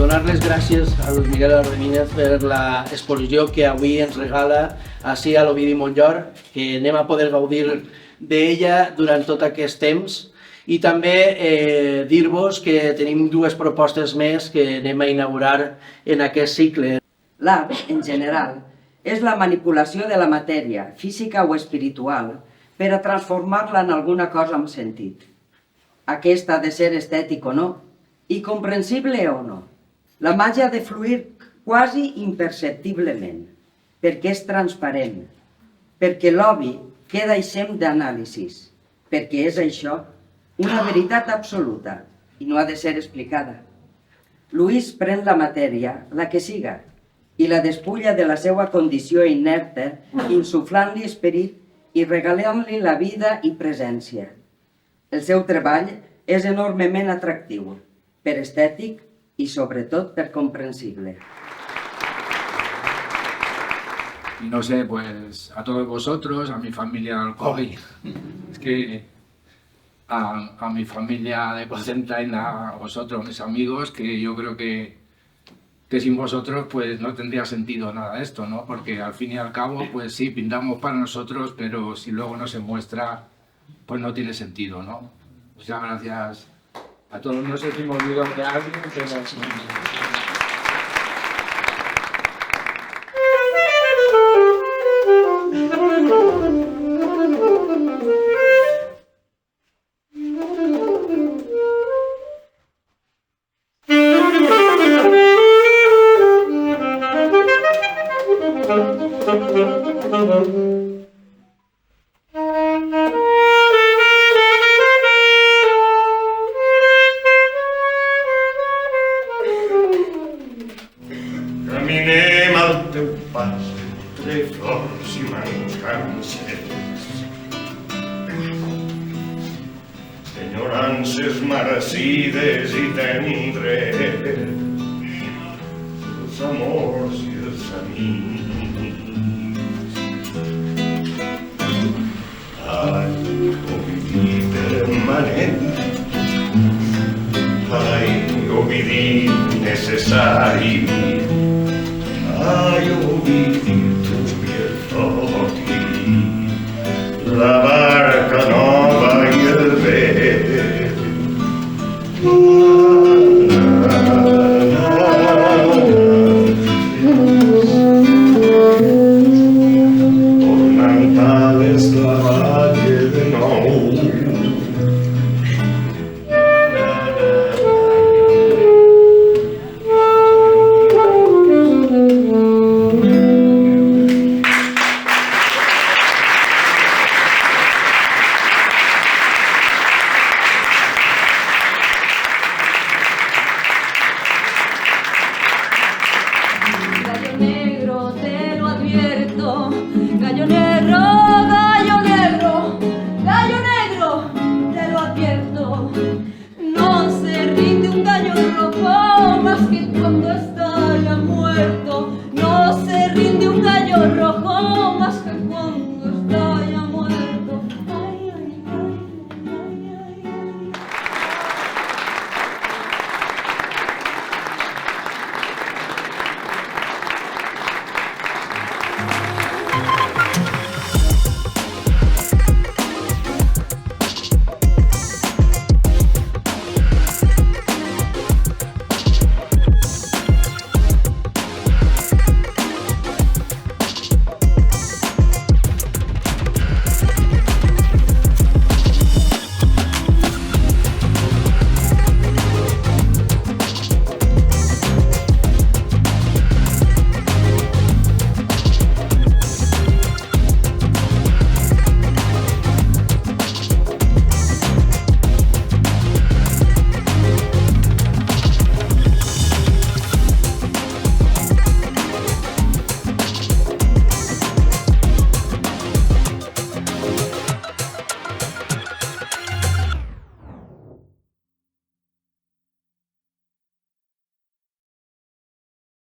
donar les gràcies a Luis Miguel Ardènez per l'exposició que avui ens regala ací a l'Ovidi Montllor, que anem a poder gaudir d'ella durant tot aquest temps. I també dir-vos que tenim dues propostes més que anem a inaugurar en aquest cicle. L'art, en general, és la manipulació de la matèria, física o espiritual, per a transformar-la en alguna cosa amb sentit. Aquest ha de ser estètic o no, i comprensible o no. La màgia ha de fluir quasi imperceptiblement, perquè és transparent, perquè l'obvi queda exempt d'anàlisis, perquè és això, una veritat absoluta, i no ha de ser explicada. Luis pren la matèria, la que siga, i la despulla de la seva condició inerte, insuflant-li esperit i regalant-li la vida i presència. El seu treball és enormement atractiu, per estètic y sobre todo per comprensible. Y no sé, pues a todos vosotros, a mi familia de Alcoy, es que a mi familia de Cocentaina, a vosotros, mis amigos, que yo creo que sin vosotros pues no tendría sentido nada esto, ¿no? Porque al fin y al cabo, pues sí, pintamos para nosotros, pero si luego no se muestra, pues no tiene sentido, ¿no? Muchas gracias a todos. No sé si me olvido de alguien, pero... Caminem al teu pas entre flors i mans canceres, enyorances merecides i tendres, els amors i els amics. Ai, Ovidi permanent, ai, Ovidi necessari, ai, Ovidi